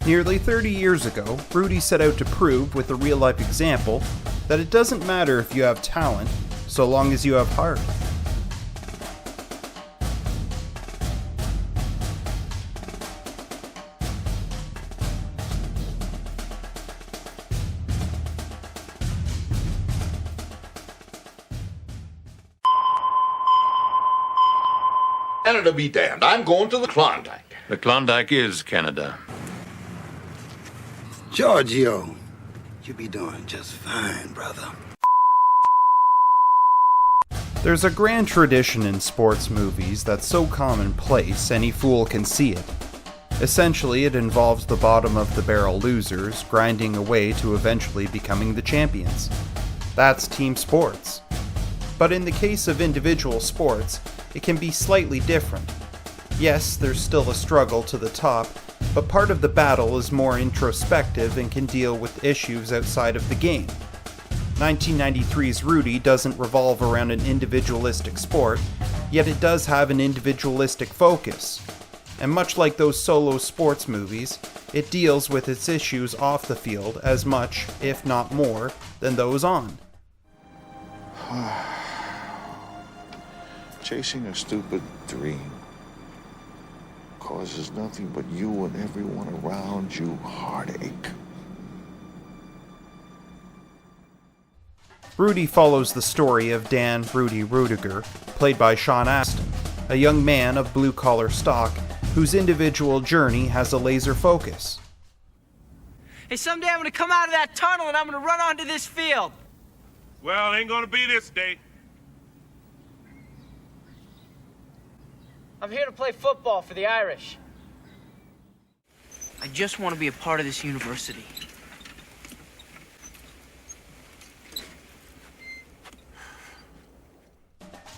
Nearly 30 years ago, Rudy set out to prove with a real-life example that it doesn't matter if you have talent, so long as you have heart. Canada be damned. I'm going to the Klondike. The Klondike is Canada. Giorgio, you be doing just fine, brother. There's a grand tradition in sports movies that's so commonplace any fool can see it. Essentially, it involves the bottom-of-the-barrel losers grinding away to eventually becoming the champions. That's team sports. But in the case of individual sports, it can be slightly different. Yes, there's still a struggle to the top, but part of the battle is more introspective and can deal with issues outside of the game. 1993's Rudy doesn't revolve around an individualistic sport, yet it does have an individualistic focus. And much like those solo sports movies, it deals with its issues off the field as much, if not more, than those on. Chasing a stupid dream causes nothing but you and everyone around you heartache. Rudy follows the story of Dan Rudy Rudiger, played by Sean Astin, a young man of blue-collar stock whose individual journey has a laser focus. Hey, someday I'm gonna come out of that tunnel and I'm gonna run onto this field. Well, ain't gonna be this day. I'm here to play football for the Irish. I just want to be a part of this university.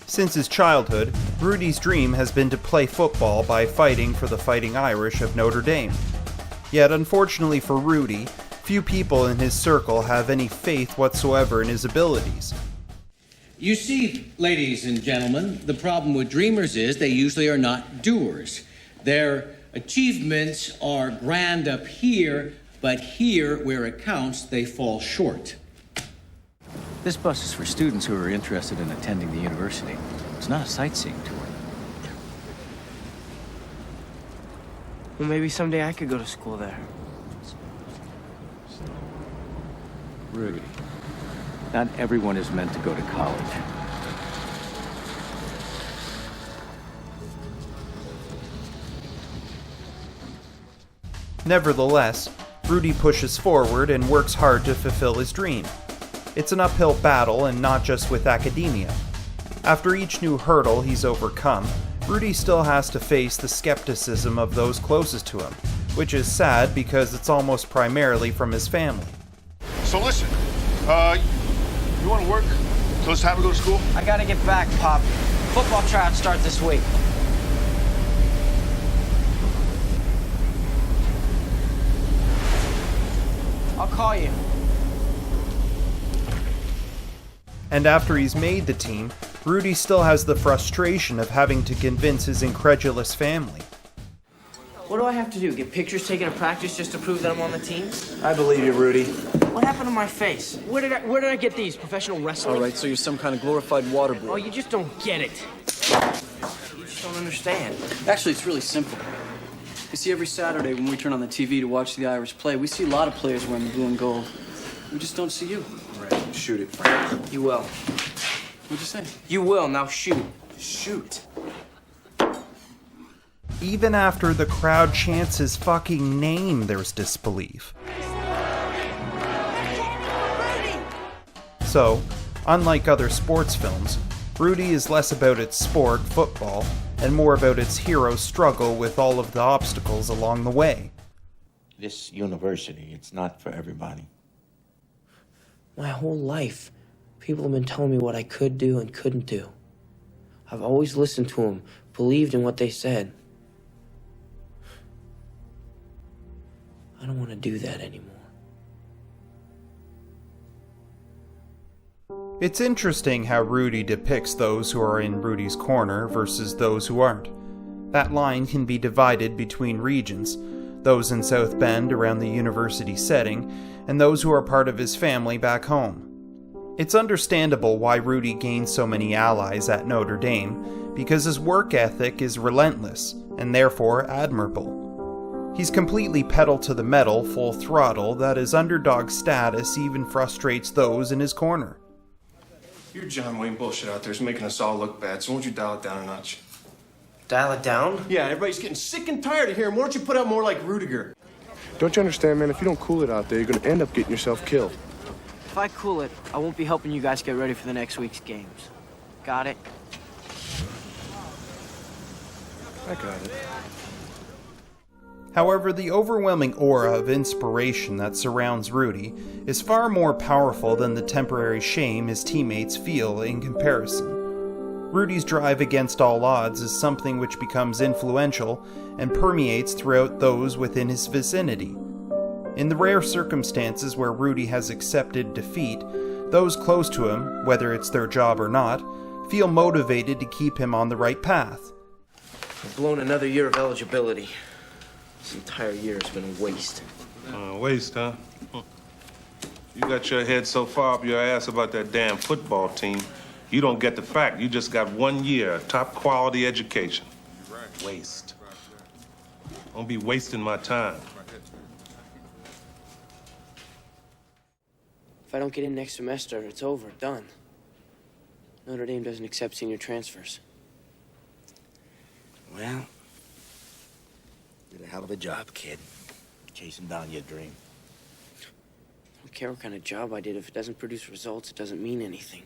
Since his childhood, Rudy's dream has been to play football by fighting for the Fighting Irish of Notre Dame. Yet, unfortunately for Rudy, few people in his circle have any faith whatsoever in his abilities. You see, ladies and gentlemen, the problem with dreamers is they usually are not doers. Their achievements are grand up here, but here, where it counts, they fall short. This bus is for students who are interested in attending the university. It's not a sightseeing tour. Well, maybe someday I could go to school there. Rudy, not everyone is meant to go to college. Nevertheless, Rudy pushes forward and works hard to fulfill his dream. It's an uphill battle, and not just with academia. After each new hurdle he's overcome, Rudy still has to face the skepticism of those closest to him, which is sad because it's almost primarily from his family. So listen, you want to work? So it's time to go to school? I gotta get back, Pop. Football tryouts start this week. I'll call you. And after he's made the team, Rudy still has the frustration of having to convince his incredulous family. What do I have to do? Get pictures taken at practice just to prove that I'm on the team? I believe you, Rudy. What happened to my face? Where did I get these? Professional wrestling? All right, so you're some kind of glorified water boy. Oh, you just don't get it. You just don't understand. Actually, it's really simple. You see, every Saturday when we turn on the TV to watch the Irish play, we see a lot of players wearing the blue and gold. We just don't see you. Right, shoot it, Frank. You will. What'd you say? You will. Now shoot. Shoot. Even after the crowd chants his fucking name, there's disbelief. So, unlike other sports films, Rudy is less about its sport, football, and more about its hero's struggle with all of the obstacles along the way. This university, it's not for everybody. My whole life, people have been telling me what I could do and couldn't do. I've always listened to them, believed in what they said. I don't want to do that anymore. It's interesting how Rudy depicts those who are in Rudy's corner versus those who aren't. That line can be divided between regions. those in South Bend around the university setting, and those who are part of his family back home. It's understandable why Rudy gained so many allies at Notre Dame, because his work ethic is relentless, and therefore admirable. He's completely pedal to the metal, full throttle, that his underdog status even frustrates those in his corner. Your John Wayne bullshit out there is making us all look bad, so won't you dial it down a notch? Dial it down? Yeah, everybody's getting sick and tired of hearing. Why don't you put out more like Rudiger? Don't you understand, man? If you don't cool it out there, you're gonna end up getting yourself killed. If I cool it, I won't be helping you guys get ready for the next week's games. Got it? I got it. However, the overwhelming aura of inspiration that surrounds Rudy is far more powerful than the temporary shame his teammates feel in comparison. Rudy's drive against all odds is something which becomes influential and permeates throughout those within his vicinity. In the rare circumstances where Rudy has accepted defeat, those close to him, whether it's their job or not, feel motivated to keep him on the right path. I've blown another year of eligibility. This entire year has been a waste. Waste, huh? You got your head so far up your ass about that damn football team, you don't get the fact. You just got 1 year of top quality education. Waste. Don't be wasting my time. If I don't get in next semester, it's over, done. Notre Dame doesn't accept senior transfers. Well, did a hell of a job, kid. Chasing down your dream. I don't care what kind of job I did. If it doesn't produce results, it doesn't mean anything.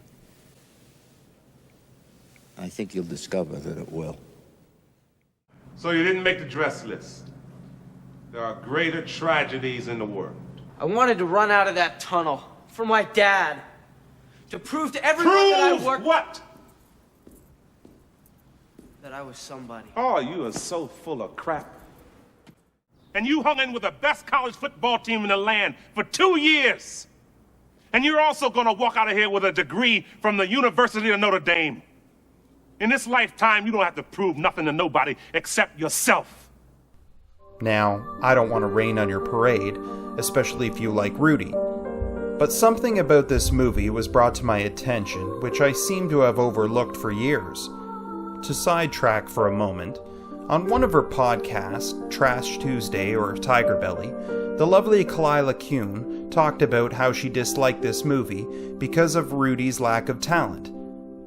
I think you'll discover that it will. So you didn't make the dress list. There are greater tragedies in the world. I wanted to run out of that tunnel for my dad. To prove to everyone that I worked... what? That I was somebody. Oh, you are so full of crap. And you hung in with the best college football team in the land for 2 years. And you're also gonna walk out of here with a degree from the University of Notre Dame. In this lifetime, you don't have to prove nothing to nobody except yourself. Now, I don't want to rain on your parade, especially if you like Rudy. But something about this movie was brought to my attention, which I seem to have overlooked for years. To sidetrack for a moment, on one of her podcasts, Trash Tuesday or Tiger Belly, the lovely Kalila Kuhn talked about how she disliked this movie because of Rudy's lack of talent.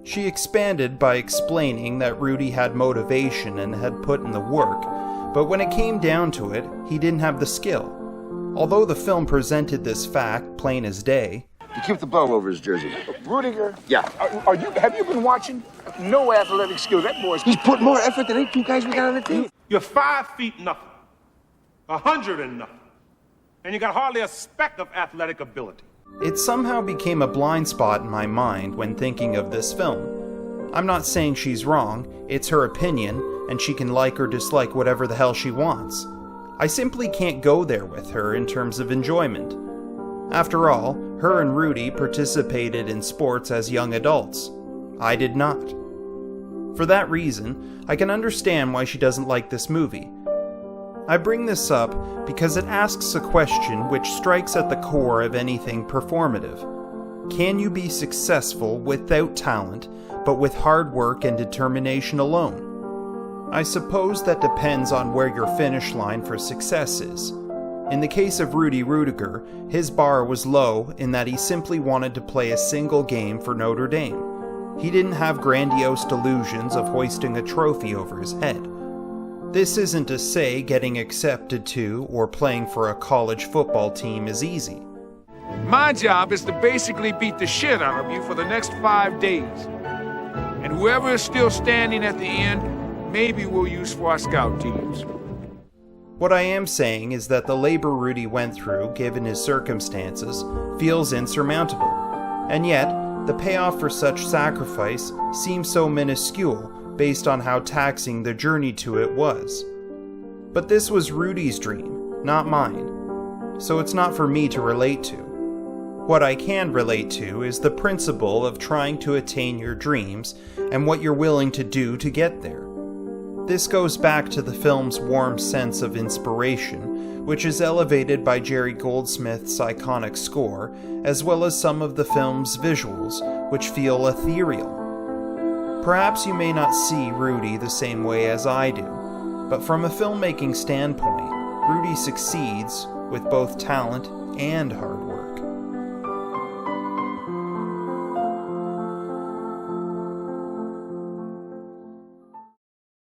She expanded by explaining that Rudy had motivation and had put in the work, but when it came down to it, he didn't have the skill. Although the film presented this fact plain as day, You keep the bow over his jersey. Rudiger? Yeah. Have you been watching? No athletic skill. That boy's... He's put more effort than any two guys we got on the team. You're 5 feet nothing, 100 and nothing, and you got hardly a speck of athletic ability. it somehow became a blind spot in my mind when thinking of this film. I'm not saying she's wrong, it's her opinion, and she can like or dislike whatever the hell she wants. I simply can't go there with her in terms of enjoyment. After all, her and Rudy participated in sports as young adults. I did not. For that reason, I can understand why she doesn't like this movie. I bring this up because it asks a question which strikes at the core of anything performative. Can you be successful without talent, but with hard work and determination alone? I suppose that depends on where your finish line for success is. In the case of Rudy Rudiger, his bar was low in that he simply wanted to play a single game for Notre Dame. He didn't have grandiose delusions of hoisting a trophy over his head. This isn't to say getting accepted to or playing for a college football team is easy. My job is to basically beat the shit out of you for the next 5 days. And whoever is still standing at the end, maybe we'll use for our scout teams. What I am saying is that the labor Rudy went through, given his circumstances, feels insurmountable. And yet, the payoff for such sacrifice seems so minuscule based on how taxing the journey to it was. But this was Rudy's dream, not mine, so it's not for me to relate to. What I can relate to is the principle of trying to attain your dreams and what you're willing to do to get there. This goes back to the film's warm sense of inspiration, which is elevated by Jerry Goldsmith's iconic score, as well as some of the film's visuals, which feel ethereal. Perhaps you may not see Rudy the same way as I do, but from a filmmaking standpoint, Rudy succeeds with both talent and heart.